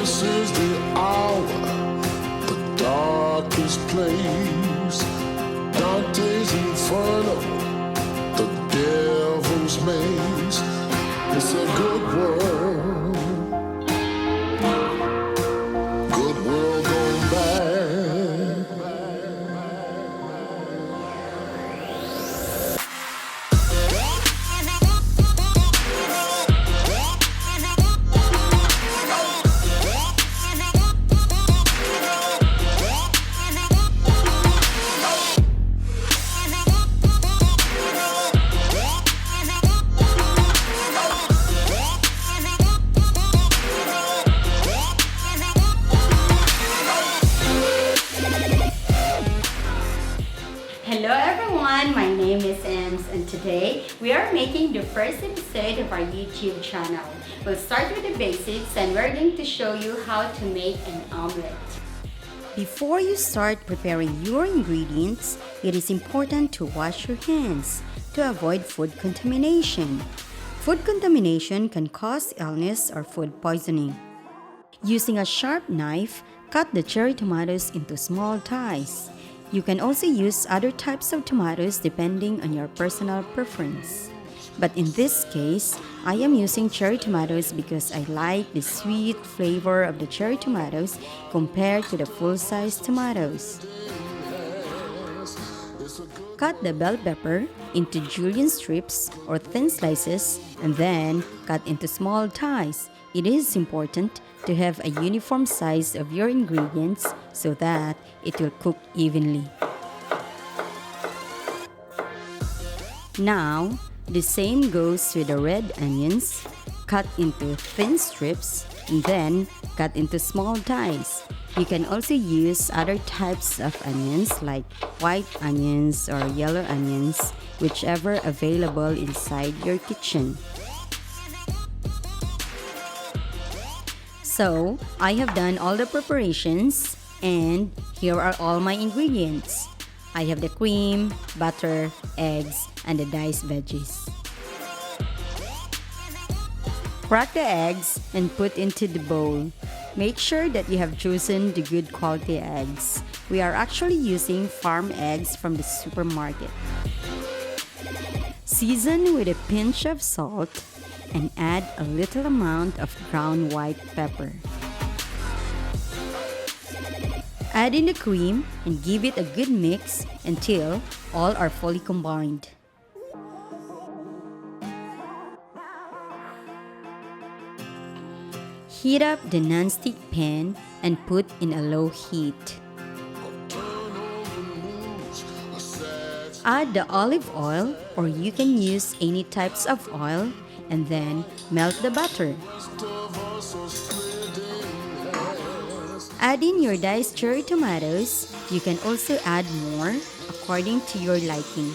This is the hour, the darkest place. Dante's Inferno, the devil's maze. It's a good world, good world going bad. Hello everyone, my name is Ems and today we are making the first episode of our YouTube channel. We'll start with the basics and we're going to show you how to make an omelette. Before you start preparing your ingredients, it is important to wash your hands to avoid food contamination. Food contamination can cause illness or food poisoning. Using a sharp knife, cut the cherry tomatoes into small dice. You can also use other types of tomatoes depending on your personal preference. But in this case, I am using cherry tomatoes because I like the sweet flavor of the cherry tomatoes compared to the full-size tomatoes. Cut the bell pepper into julienne strips or thin slices and then cut into small dice. It is important to have a uniform size of your ingredients so that it will cook evenly. Now, the same goes with the red onions. Cut into thin strips and then cut into small dice. You can also use other types of onions like white onions or yellow onions, whichever available inside your kitchen. So, I have done all the preparations and here are all my ingredients. I have the cream, butter, eggs, and the diced veggies. Crack the eggs and put into the bowl. Make sure that you have chosen the good quality eggs. We are actually using farm eggs from the supermarket. Season with a pinch of salt and add a little amount of ground white pepper. Add in the cream and give it a good mix until all are fully combined. Heat up the nonstick pan and put in a low heat. Add the olive oil or you can use any types of oil and then melt the butter. Add in your diced cherry tomatoes. You can also add more according to your liking.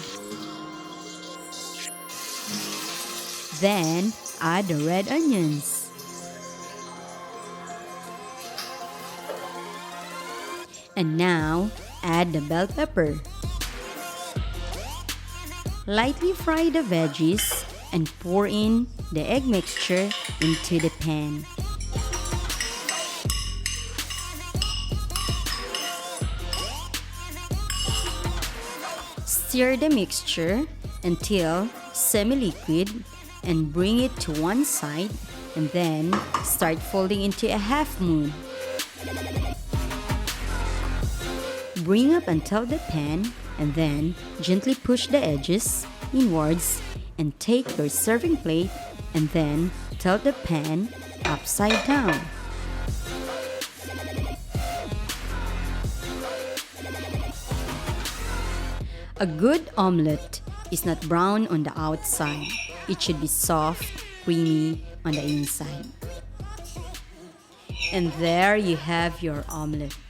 Then add the red onions. And now add the bell pepper. Lightly fry the veggies and pour in the egg mixture into the pan. Stir the mixture until semi-liquid and bring it to one side and then start folding into a half moon. Bring up until the pan and then gently push the edges inwards and take your serving plate and then tilt the pan upside down. A good omelette is not brown on the outside. It should be soft, creamy on the inside. And there you have your omelette.